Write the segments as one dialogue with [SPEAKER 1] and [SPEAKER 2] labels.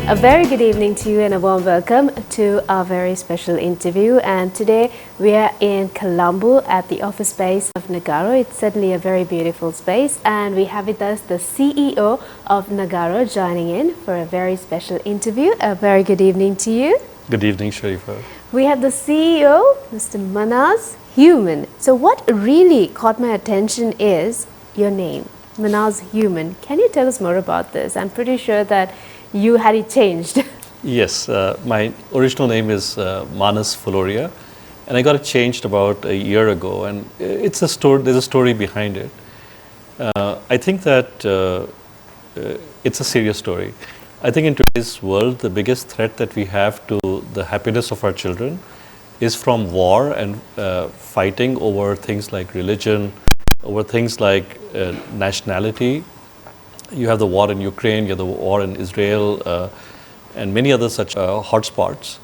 [SPEAKER 1] A very good evening to you and a warm welcome to our very special interview. And today we are in Colombo at the office space of Nagarro. It's certainly a very beautiful space, and we have with us the CEO of Nagarro joining in for a very special interview. A very good evening to you.
[SPEAKER 2] Good evening, Sharifa.
[SPEAKER 1] We have the CEO, Mr. Manaz Human. So what really caught my attention is your name, Manaz Human. Can you tell us more about this? I'm pretty sure that you had it changed.
[SPEAKER 2] Yes, my original name is Manas Fuloria, and I got it changed about a year ago, and it's a story. There's a story behind it. I think that it's a serious story. I think in today's world, the biggest threat that we have to the happiness of our children is from war and fighting over things like religion, over things like nationality. You have the war in Ukraine, you have the war in Israel, and many other such hotspots.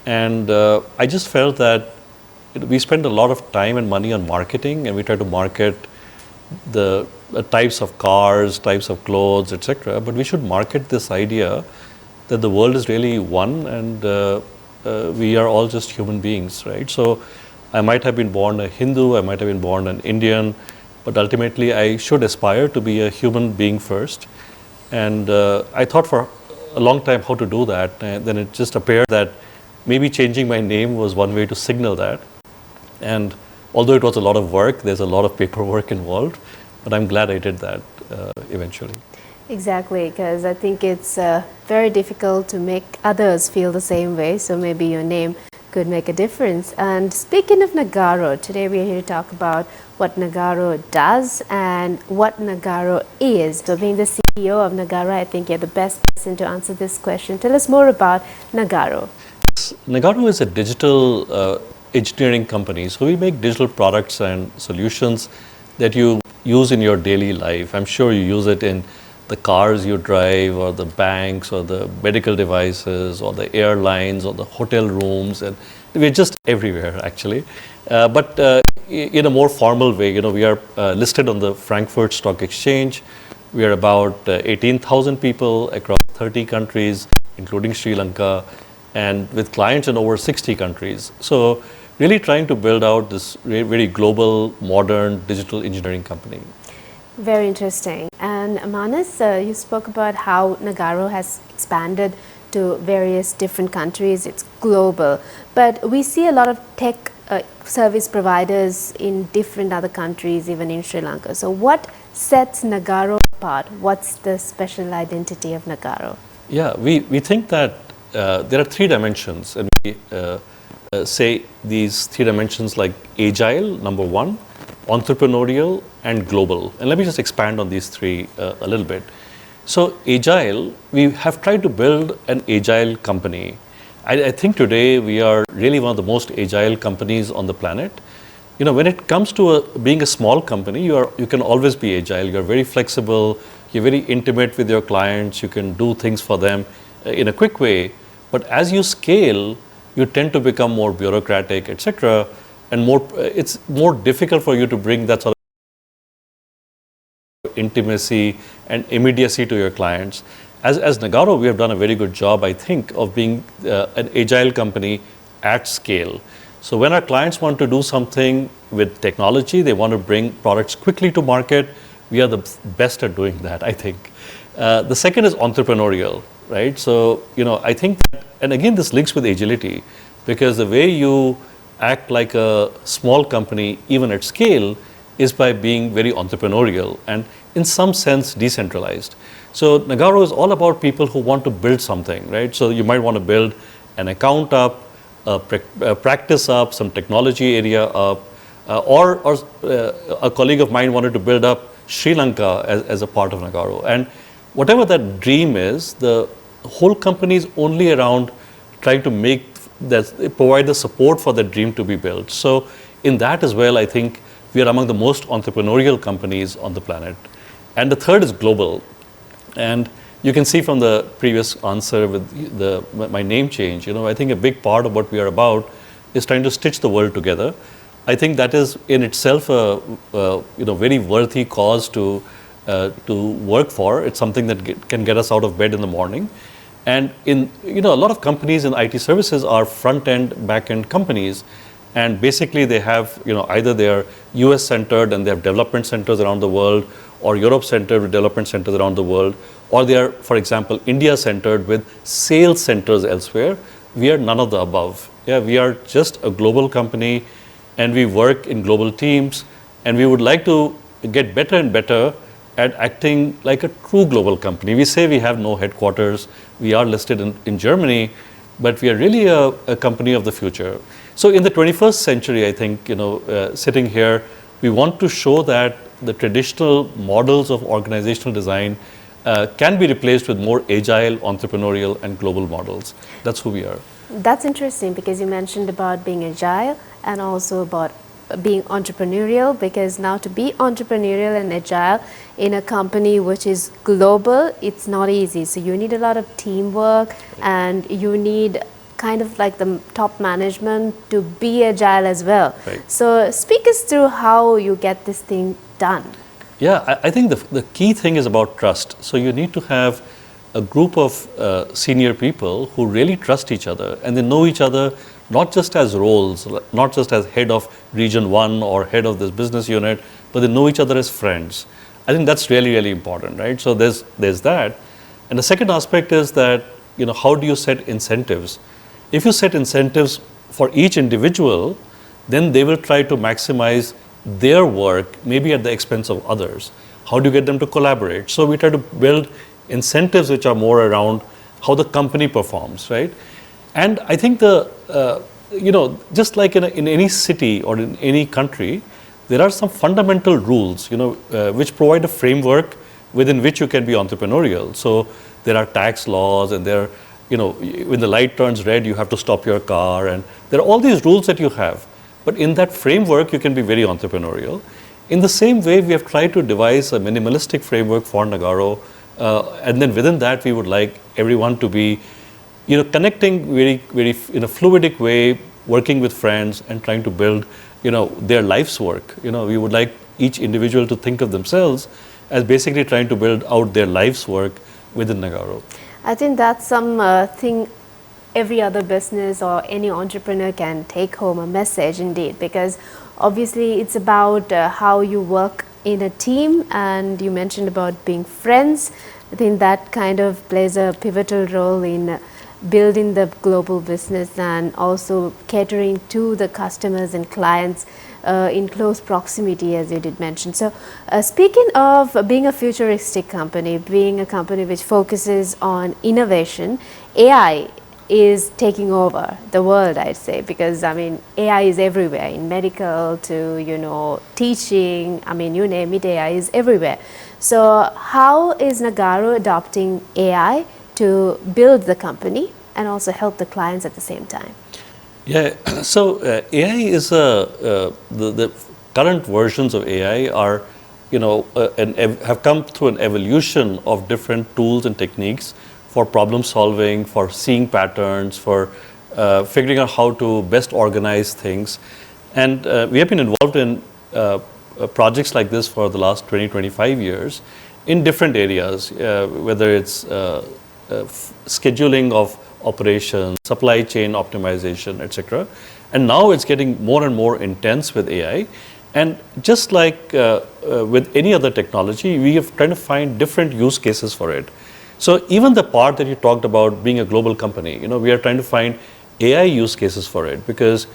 [SPEAKER 2] And I just felt that we spend a lot of time and money on marketing, and we try to market the types of cars, types of clothes, etc. But we should market this idea that the world is really one, and we are all just human beings, right? So I might have been born a Hindu, I might have been born an Indian, but ultimately I should aspire to be a human being first. And I thought for a long time how to do that, and then it just appeared that maybe changing my name was one way to signal that. And although it was a lot of work, there's a lot of paperwork involved, but I'm glad I did that eventually.
[SPEAKER 1] Exactly, because I think it's very difficult to make others feel the same way, so maybe your name could make a difference. And speaking of Nagarro, today we are here to talk about what Nagarro does and what Nagarro is. So being the CEO of Nagarro, I think you're the best person to answer this question. Tell us more about Nagarro.
[SPEAKER 2] Nagarro is a digital engineering company. So we make digital products and solutions that you use in your daily life. I'm sure you use it in the cars you drive, or the banks, or the medical devices, or the airlines, or the hotel rooms, and we're just everywhere actually. But in a more formal way, we are listed on the Frankfurt Stock Exchange. We are about 18,000 people across 30 countries, including Sri Lanka, and with clients in over 60 countries. So really trying to build out this very global, modern digital engineering company.
[SPEAKER 1] Very interesting. And Manas, you spoke about how Nagarro has expanded to various different countries. It's global. But we see a lot of tech service providers in different other countries, even in Sri Lanka. So what sets Nagarro apart? What's the special identity of Nagarro?
[SPEAKER 2] Yeah, we think that there are three dimensions, and we say these three dimensions like agile, number one, entrepreneurial, and global. And let me just expand on these three a little bit. So agile, we have tried to build an agile company. I think today we are really one of the most agile companies on the planet. When it comes to being a small company, you can always be agile. You're very flexible, you're very intimate with your clients, you can do things for them in a quick way. But as you scale, you tend to become more bureaucratic, etc., and it's more difficult for you to bring that sort of intimacy and immediacy to your clients. As Nagarro, we have done a very good job, I think, of being an agile company at scale. So when our clients want to do something with technology, they want to bring products quickly to market, we are the best at doing that, I think. The second is entrepreneurial, right? So, I think that, and again, this links with agility, because the way you act like a small company, even at scale, is by being very entrepreneurial and in some sense decentralized. So Nagarro is all about people who want to build something, right? So you might want to build an account up, a practice up, some technology area up, or a colleague of mine wanted to build up Sri Lanka as a part of Nagarro. And whatever that dream is, the whole company is only around trying to provide the support for that dream to be built. So in that as well, I think we are among the most entrepreneurial companies on the planet. And the third is global. And you can see from the previous answer with my name change, I think a big part of what we are about is trying to stitch the world together. I think that is in itself a very worthy cause to work for. It's something that can get us out of bed in the morning. And a lot of companies in IT services are front-end, back-end companies, and basically they have, either they are US centered and they have development centers around the world, or Europe centered with development centers around the world, or they are, for example, India centered with sales centers elsewhere. We are none of the above. Yeah, we are just a global company, and we work in global teams, and we would like to get better and better at acting like a true global company. We say we have no headquarters, we are listed in Germany, but we are really a company of the future. So in the 21st century, I think, sitting here, we want to show that the traditional models of organizational design can be replaced with more agile, entrepreneurial, and global models. That's who we are.
[SPEAKER 1] That's interesting, because you mentioned about being agile and also about being entrepreneurial, because now to be entrepreneurial and agile in a company which is global, it's not easy. So you need a lot of teamwork, and you need kind of like the top management to be agile as well.
[SPEAKER 2] Right.
[SPEAKER 1] So speak us through how you get this thing done.
[SPEAKER 2] Yeah, I think the key thing is about trust. So you need to have a group of senior people who really trust each other, and they know each other not just as roles, not just as head of region 1 or head of this business unit, but they know each other as friends. I think that's really, really important, right? So there's that. And the second aspect is that, how do you set incentives? If you set incentives for each individual, then they will try to maximize their work, maybe at the expense of others. How do you get them to collaborate? So we try to build incentives which are more around how the company performs, right? And I think just like in any city or in any country, there are some fundamental rules, which provide a framework within which you can be entrepreneurial. So there are tax laws, and there, when the light turns red, you have to stop your car, and there are all these rules that you have. But in that framework, you can be very entrepreneurial. In the same way, we have tried to devise a minimalistic framework for Nagarro, and then within that, we would like everyone to be, connecting very, very in a fluidic way, working with friends and trying to build, their life's work. We would like each individual to think of themselves as basically trying to build out their life's work within Nagarro.
[SPEAKER 1] I think that's thing every other business or any entrepreneur can take home a message indeed, because obviously it's about how you work in a team, and you mentioned about being friends. I think that kind of plays a pivotal role in building the global business and also catering to the customers and clients in close proximity, as you did mention. So speaking of being a futuristic company, being a company which focuses on innovation, AI is taking over the world, I'd say, because AI is everywhere, in medical to teaching. You name it, AI is everywhere. So how is Nagarro adopting AI to build the company and also help the clients at the same time?
[SPEAKER 2] Yeah, so AI is the current versions of AI are, have come through an evolution of different tools and techniques for problem solving, for seeing patterns, for figuring out how to best organize things. And we have been involved in projects like this for the last 20-25 years in different areas, whether it's scheduling of operations, supply chain optimization, etc. And now it's getting more and more intense with AI. And just like with any other technology, we have trying to find different use cases for it. So even the part that you talked about being a global company, we are trying to find AI use cases for it, because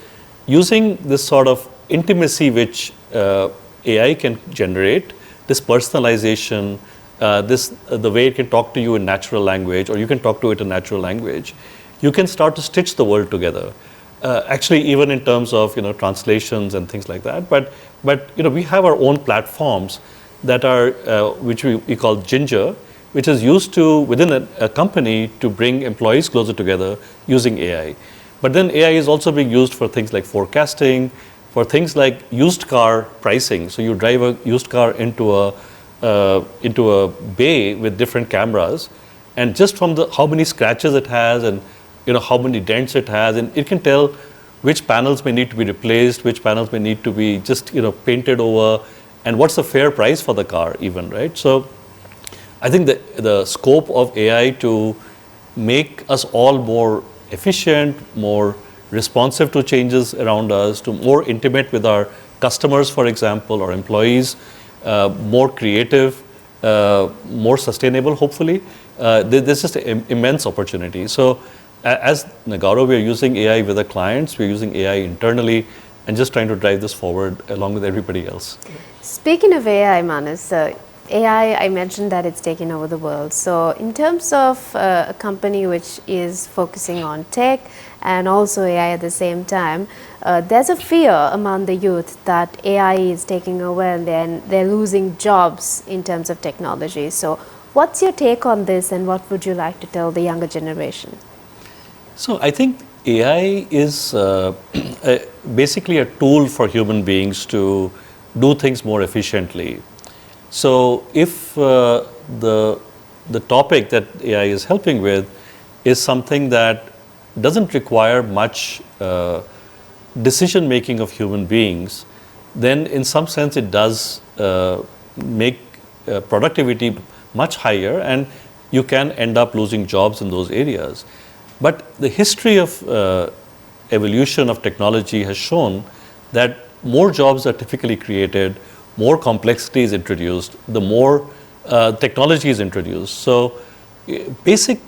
[SPEAKER 2] using this sort of intimacy which AI can generate, this personalization, the way it can talk to you in natural language, or you can talk to it in natural language, you can start to stitch the world together. Actually, even in terms of translations and things like that. But we have our own platforms that are which we call Ginger, which is used to within a company to bring employees closer together using AI. But then AI is also being used for things like forecasting, for things like used car pricing. So you drive a used car into a bay with different cameras, and just from how many scratches it has and how many dents it has, and it can tell which panels may need to be replaced, which panels may need to be just painted over, and what's the fair price for the car even, right? So I think the scope of AI to make us all more efficient, more responsive to changes around us, to more intimate with our customers, for example, or employees, more creative, more sustainable, hopefully. There's just an immense opportunity. So as Nagarro, we're using AI with our clients, we're using AI internally, and just trying to drive this forward along with everybody else.
[SPEAKER 1] Speaking of AI, Manas, AI, I mentioned that it's taken over the world. So in terms of a company which is focusing on tech and also AI at the same time, there's a fear among the youth that AI is taking over and then they're losing jobs in terms of technology. So what's your take on this, and what would you like to tell the younger generation?
[SPEAKER 2] So I think AI is basically a tool for human beings to do things more efficiently. So if the topic that AI is helping with is something that doesn't require much decision making of human beings, then in some sense it does make productivity much higher, and you can end up losing jobs in those areas. But the history of evolution of technology has shown that more jobs are typically created, more complexity is introduced, the more technology is introduced. So the basic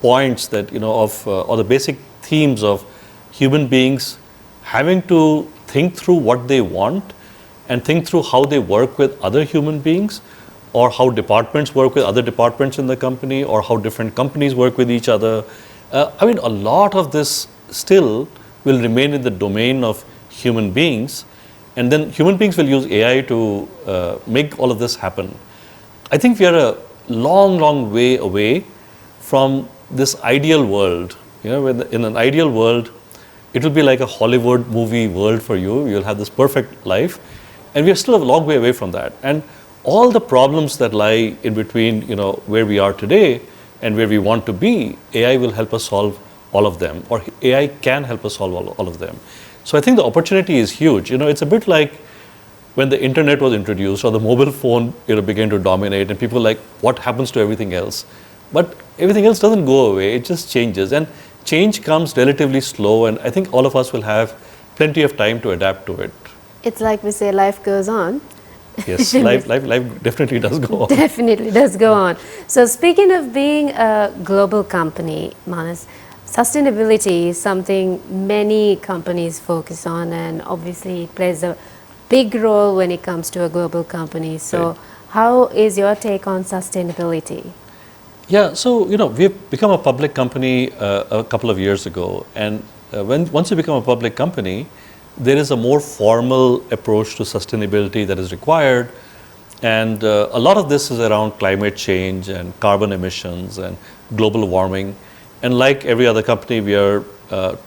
[SPEAKER 2] points that, or the basic themes of human beings having to think through what they want and think through how they work with other human beings, or how departments work with other departments in the company, or how different companies work with each other. I mean, a lot of this still will remain in the domain of human beings, and then human beings will use AI to make all of this happen. I think we are a long, long way away from this ideal world. In an ideal world, it will be like a Hollywood movie world for you. You'll have this perfect life, and we are still a long way away from that. And all the problems that lie in between, where we are today and where we want to be, AI will help us solve all of them, or AI can help us solve all of them. So I think the opportunity is huge. It's a bit like when the internet was introduced, or the mobile phone, began to dominate, and people were like, what happens to everything else? But everything else doesn't go away, it just changes. And change comes relatively slow, and I think all of us will have plenty of time to adapt to it.
[SPEAKER 1] It's like we say, life goes on.
[SPEAKER 2] Yes, life definitely does go on.
[SPEAKER 1] Definitely does go on. So speaking of being a global company, Manas, sustainability is something many companies focus on, and obviously it plays a big role when it comes to a global company. So
[SPEAKER 2] Right.
[SPEAKER 1] how is your take on sustainability?
[SPEAKER 2] Yeah, so we've become a public company a couple of years ago, and once you become a public company, there is a more formal approach to sustainability that is required, and a lot of this is around climate change and carbon emissions and global warming. And like every other company, we are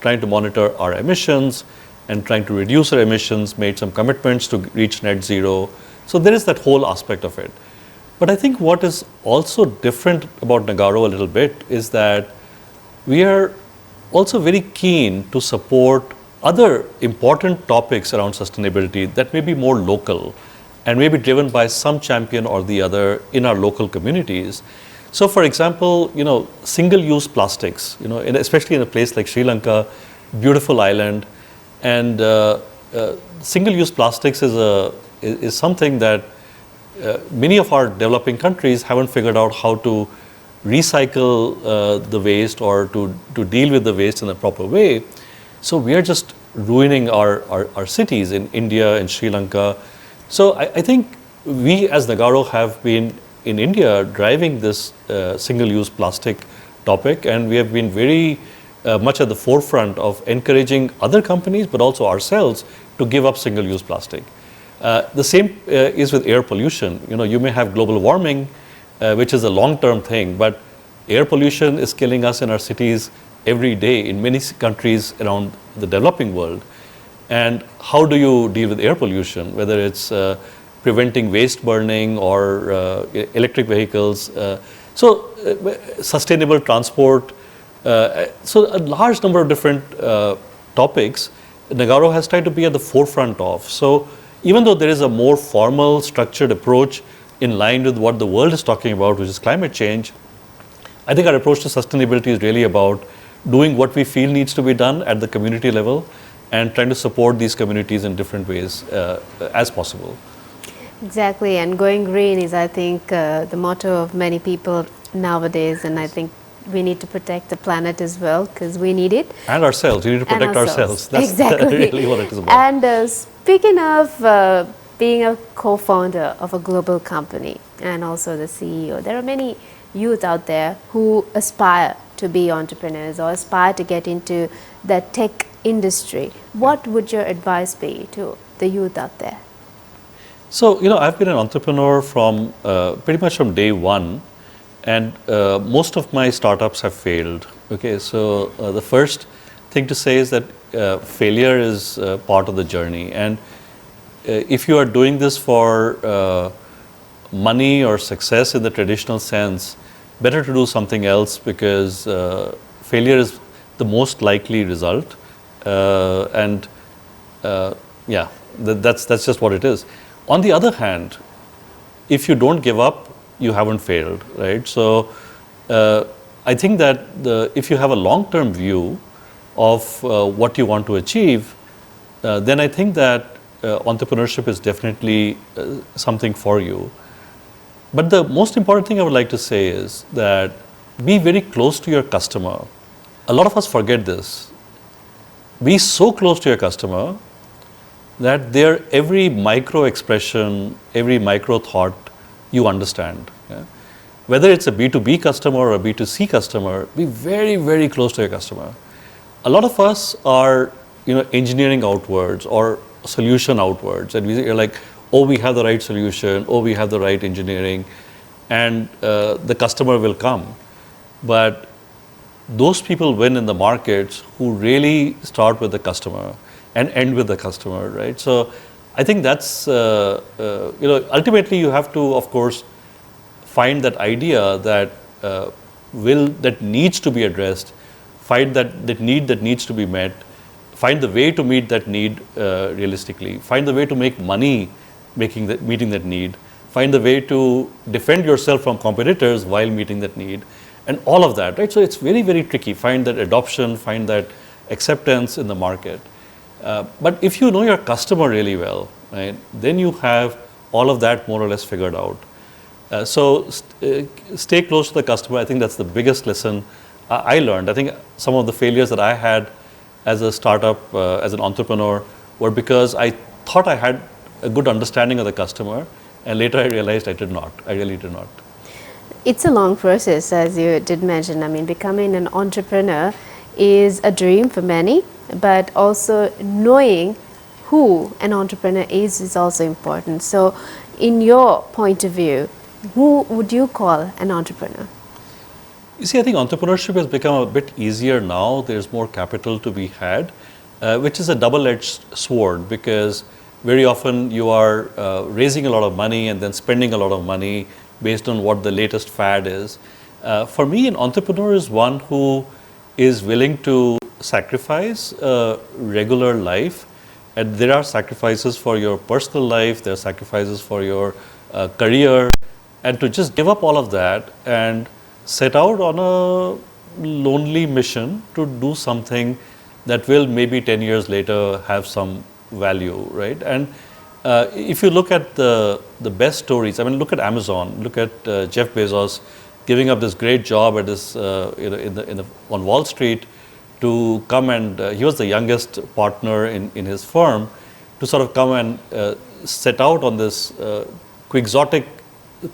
[SPEAKER 2] trying to monitor our emissions and trying to reduce our emissions, made some commitments to reach net zero. So there is that whole aspect of it. But I think what is also different about Nagarro a little bit is that we are also very keen to support other important topics around sustainability that may be more local and may be driven by some champion or the other in our local communities. So for example, single-use plastics, especially in a place like Sri Lanka, beautiful island, and single-use plastics is something that many of our developing countries haven't figured out how to recycle the waste, or to deal with the waste in a proper way. So we are just ruining our cities in India and Sri Lanka. So I think we as Nagarro have been in India driving this single-use plastic topic, and we have been very much at the forefront of encouraging other companies, but also ourselves, to give up single-use plastic. The same is with air pollution. You may have global warming, which is a long-term thing, but air pollution is killing us in our cities every day in many countries around the developing world. And how do you deal with air pollution, whether it's preventing waste burning or electric vehicles? Sustainable transport. So a large number of different topics Nagarro has tried to be at the forefront of. So even though there is a more formal, structured approach in line with what the world is talking about, which is climate change, I think our approach to sustainability is really about doing what we feel needs to be done at the community level and trying to support these communities in different ways as possible.
[SPEAKER 1] Exactly, and going green is, I think, the motto of many people nowadays, and I think we need to protect the planet as well because we need it.
[SPEAKER 2] And ourselves, we need to protect ourselves. That's
[SPEAKER 1] exactly.
[SPEAKER 2] really what it is about.
[SPEAKER 1] And speaking of being a co-founder of a global company and also the CEO, there are many youth out there who aspire to be entrepreneurs or aspire to get into the tech industry. What would your advice be to the youth out there?
[SPEAKER 2] So, I've been an entrepreneur from pretty much from day one, and most of my startups have failed. Okay, so the first thing to say is that failure is part of the journey, and if you are doing this for money or success in the traditional sense, better to do something else because failure is the most likely result, and that's just what it is. On the other hand, if you don't give up, you haven't failed, right? So I think that if you have a long-term view of what you want to achieve, then I think that entrepreneurship is definitely something for you. But the most important thing I would like to say is that be very close to your customer. A lot of us forget this. Be so close to your customer that their every micro expression, every micro thought, you understand. Yeah? Whether it's a B2B customer or a B2C customer, be very, very close to your customer. A lot of us are, engineering outwards or solution outwards, and we're like, oh, we have the right solution, oh, we have the right engineering, and the customer will come. But those people win in the markets who really start with the customer and end with the customer, right? So I think that's, ultimately you have to, of course, find that idea that that needs to be addressed, find that need that needs to be met, find the way to meet that need realistically, find the way to make money meeting that need, find the way to defend yourself from competitors while meeting that need, and all of that, right? So it's very, very tricky. Find that adoption, find that acceptance in the market. But if you know your customer really well, right, then you have all of that more or less figured out. So stay close to the customer. I think that's the biggest lesson I learned. I think some of the failures that I had as a startup, as an entrepreneur, were because I thought I had a good understanding of the customer, and later I realized I did not. I really did not.
[SPEAKER 1] It's a long process, as you did mention. I mean, becoming an entrepreneur is a dream for many, but also knowing who an entrepreneur is also important. So in your point of view, who would you call an entrepreneur?
[SPEAKER 2] You see, I think entrepreneurship has become a bit easier now. There's more capital to be had, which is a double-edged sword, because very often you are raising a lot of money and then spending a lot of money based on what the latest fad is. For me, an entrepreneur is one who is willing to sacrifice regular life, and there are sacrifices for your personal life, there are sacrifices for your career, and to just give up all of that and set out on a lonely mission to do something that will maybe 10 years later have some value, right? And if you look at the best stories, I mean, look at Amazon, look at Jeff Bezos giving up this great job at this, on Wall Street to come and, he was the youngest partner in his firm, to sort of come and set out on this quixotic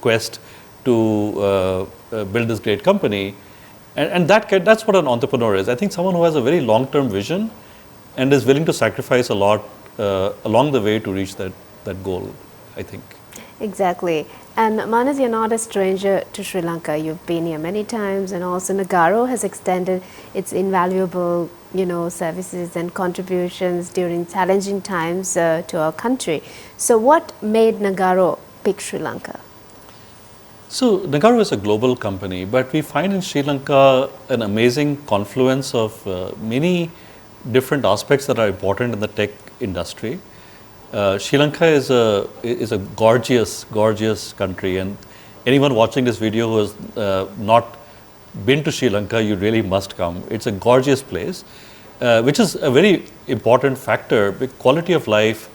[SPEAKER 2] quest to build this great company. And that's what an entrepreneur is. I think someone who has a very long-term vision and is willing to sacrifice a lot along the way to reach that goal, I think.
[SPEAKER 1] Exactly. And Manas, you're not a stranger to Sri Lanka. You've been here many times, and also Nagarro has extended its invaluable, services and contributions during challenging times to our country. So what made Nagarro pick Sri Lanka?
[SPEAKER 2] So Nagarro is a global company, but we find in Sri Lanka an amazing confluence of many different aspects that are important in the tech industry. Sri Lanka is a gorgeous country, and anyone watching this video who has not been to Sri Lanka, you really must come. It's a gorgeous place, which is a very important factor. Quality of life,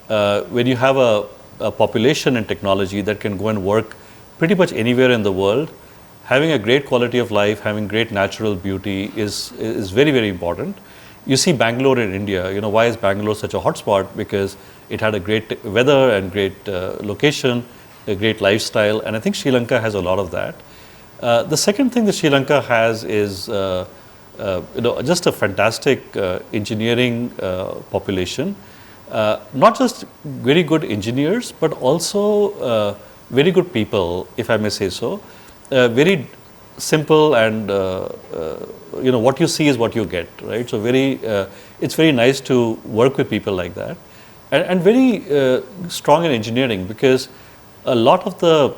[SPEAKER 2] when you have a population and technology that can go and work pretty much anywhere in the world, having a great quality of life, having great natural beauty is very, very important. You see Bangalore in India, why is Bangalore such a hotspot? Because it had a great weather and great location, a great lifestyle, and I think Sri Lanka has a lot of that. The second thing that Sri Lanka has is just a fantastic engineering population. Not just very good engineers, but also very good people, if I may say so. Very simple, and what you see is what you get, right? So it's very nice to work with people like that, and very strong in engineering, because a lot of the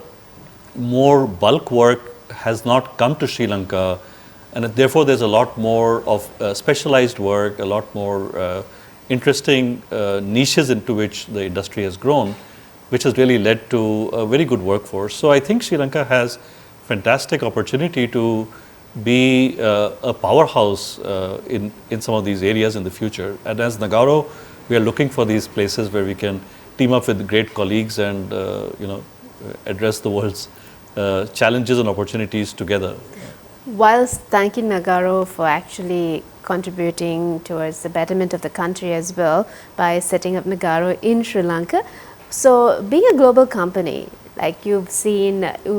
[SPEAKER 2] more bulk work has not come to Sri Lanka, and therefore there's a lot more of specialized work, a lot more interesting niches into which the industry has grown, which has really led to a very good workforce. So I think Sri Lanka has fantastic opportunity to be a powerhouse in some of these areas in the future. And as Nagarro, we are looking for these places where we can team up with great colleagues and address the world's challenges and opportunities together.
[SPEAKER 1] Whilst thanking Nagarro for actually contributing towards the betterment of the country as well by setting up Nagarro in Sri Lanka, so being a global company, like you've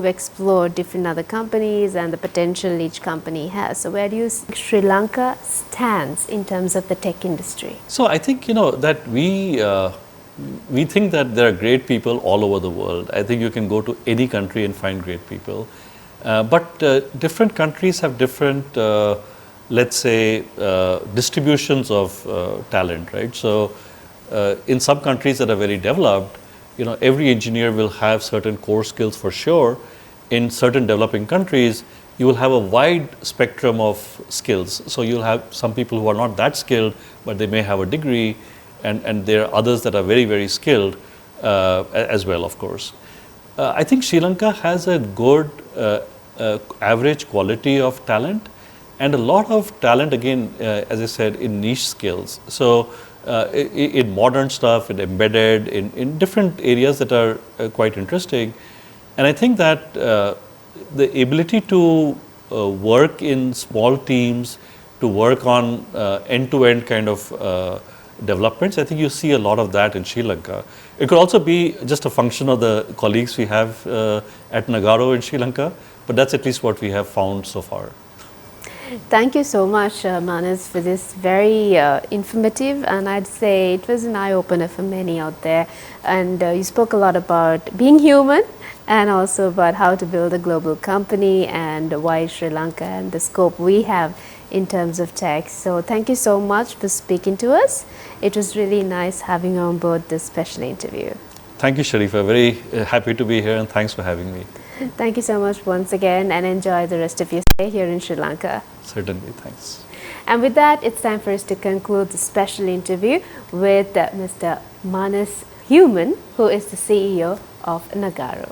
[SPEAKER 1] explored different other companies and the potential each company has. So where do you think Sri Lanka stands in terms of the tech industry?
[SPEAKER 2] So I think, that we think that there are great people all over the world. I think you can go to any country and find great people. But different countries have different, let's say, distributions of talent, right? So in some countries that are very developed, every engineer will have certain core skills for sure. In certain developing countries, you will have a wide spectrum of skills. So you'll have some people who are not that skilled, but they may have a degree, and there are others that are very, very skilled as well, of course. I think Sri Lanka has a good average quality of talent, and a lot of talent, again, as I said, in niche skills. So in modern stuff, in embedded, in different areas that are quite interesting. And I think that the ability to work in small teams, to work on end-to-end kind of developments, I think you see a lot of that in Sri Lanka. It could also be just a function of the colleagues we have at Nagarro in Sri Lanka, but that's at least what we have found so far.
[SPEAKER 1] Thank you so much, Manas, for this very informative, and I'd say it was an eye-opener for many out there. And you spoke a lot about being human and also about how to build a global company and why Sri Lanka and the scope we have in terms of tech. So thank you so much for speaking to us. It was really nice having you on board this special interview.
[SPEAKER 2] Thank you, Sharifa. Very happy to be here, and thanks for having me.
[SPEAKER 1] Thank you so much once again, and enjoy the rest of your stay here in Sri Lanka.
[SPEAKER 2] Certainly, thanks.
[SPEAKER 1] And with that, it's time for us to conclude the special interview with Mr. Manas Human, who is the CEO of Nagarro.